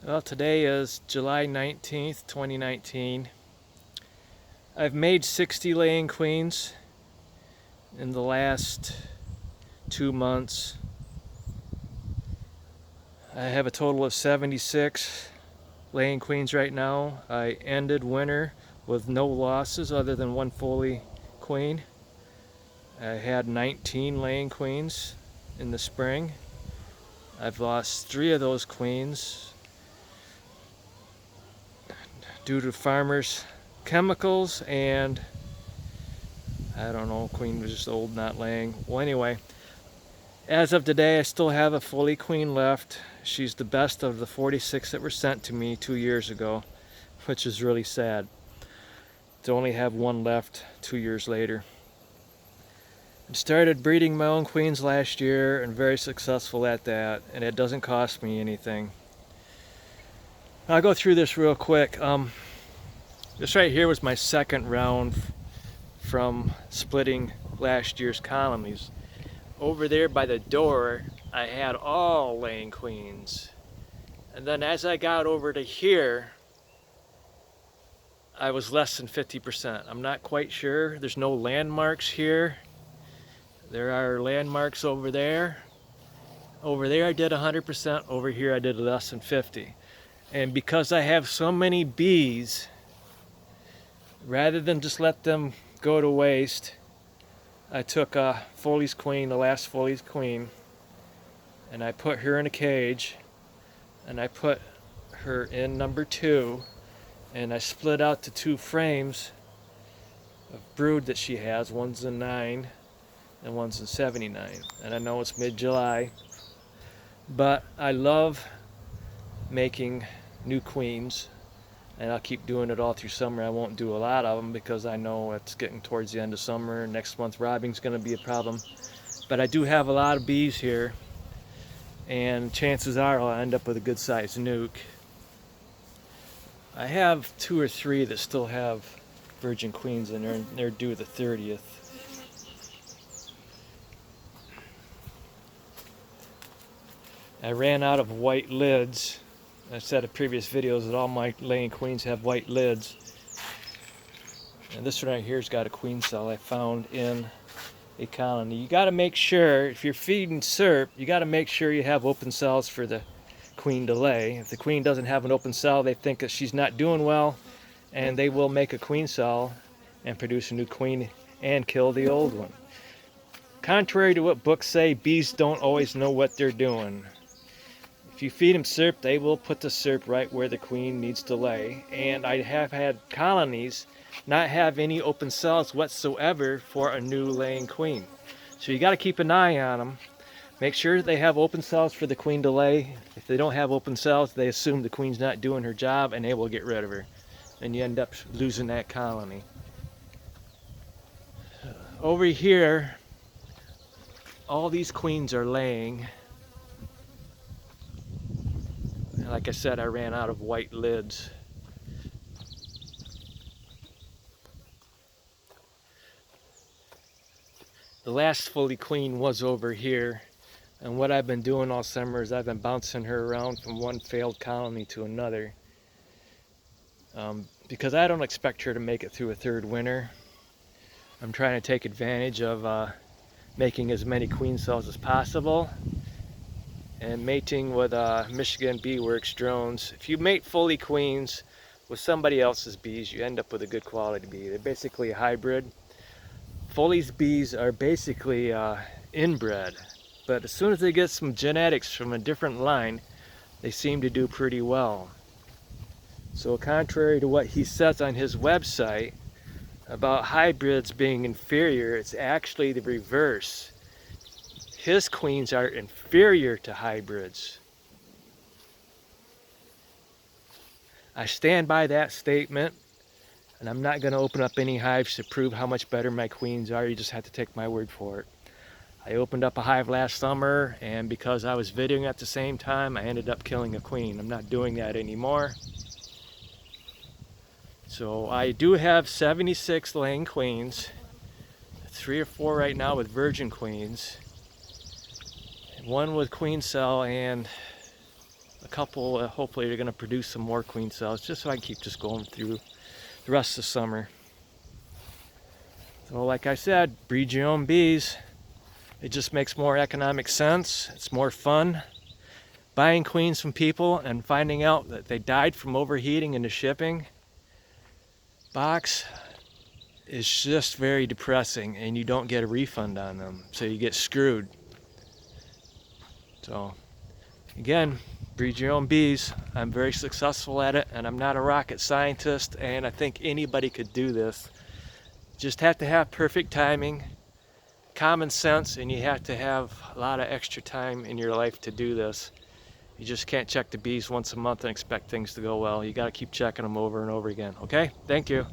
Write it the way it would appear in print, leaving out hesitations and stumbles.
Well, today is July 19th, 2019. I've made 60 laying queens in the last 2 months. I have a total of 76 laying queens right now. I ended winter with no losses other than one fully queen. I had 19 laying queens in the spring. I've lost 3 of those queens due to farmers' chemicals, and I don't know, queen was just old, not laying. Well, anyway, as of today, I still have a fully queen left. She's the best of the 46 that were sent to me 2 years ago, which is really sad to only have one left 2 years later. I started breeding my own queens last year and very successful at that, and it doesn't cost me anything. I'll go through this real quick. This right here was my second round from splitting last year's colonies. Over there by the door, I had all laying queens. And then as I got over to here, I was less than 50%. I'm not quite sure. There's no landmarks here. There are landmarks over there. Over there I did 100%. Over here I did less than 50. And because I have so many bees, rather than just let them go to waste, I took a Foley's queen, the last Foley's queen, and I put her in a cage, and I put her in number 2, and I split out the 2 frames of brood that she has. One's in 9 and one's in 79. And I know it's mid-July, but I love making new queens, and I'll keep doing it all through summer. I won't do a lot of them because I know it's getting towards the end of summer. Next month robbing's going to be a problem, but I do have a lot of bees here, and chances are I'll end up with a good sized nuke. I have 2 or 3 that still have virgin queens in there, and they're due the 30th. I ran out of white lids. I've said in previous videos that all my laying queens have white lids. And this one right here's got a queen cell I found in a colony. You got to make sure, if you're feeding SERP, you got to make sure you have open cells for the queen to lay. If the queen doesn't have an open cell, they think that she's not doing well, and they will make a queen cell and produce a new queen and kill the old one. Contrary to what books say, bees don't always know what they're doing. If you feed them SERP, they will put the SERP right where the queen needs to lay. And I have had colonies not have any open cells whatsoever for a new laying queen. So you got to keep an eye on them. Make sure they have open cells for the queen to lay. If they don't have open cells, they assume the queen's not doing her job, and they will get rid of her. And you end up losing that colony. Over here, all these queens are laying. Like I said, I ran out of white lids. The last fully queen was over here, and what I've been doing all summer is I've been bouncing her around from one failed colony to another, because I don't expect her to make it through a 3rd winter. I'm trying to take advantage of making as many queen cells as possible, and mating with Michigan Bee Works drones. If you mate fully queens with somebody else's bees, you end up with a good quality bee. They're basically a hybrid. Foley's bees are basically inbred, but as soon as they get some genetics from a different line, they seem to do pretty well. So contrary to what he says on his website about hybrids being inferior, it's actually the reverse. His queens are inferior to hybrids. I stand by that statement, and I'm not going to open up any hives to prove how much better my queens are. You just have to take my word for it. I opened up a hive last summer, and because I was videoing at the same time, I ended up killing a queen. I'm not doing that anymore. So I do have 76 laying queens, 3 or 4 right now with virgin queens, 1 with queen cell, and a couple, hopefully they're going to produce some more queen cells, just so I can keep just going through the rest of the summer. So like I said, breed your own bees. It just makes more economic sense. It's more fun. Buying queens from people and finding out that they died from overheating in the shipping box is just very depressing, and you don't get a refund on them, so you get screwed. So again, breed your own bees. I'm very successful at it, and I'm not a rocket scientist, and I think anybody could do this. Just have to have perfect timing, common sense, and you have to have a lot of extra time in your life to do this. You just can't check the bees once a month and expect things to go well. You got to keep checking them over and over again. Okay? Thank you.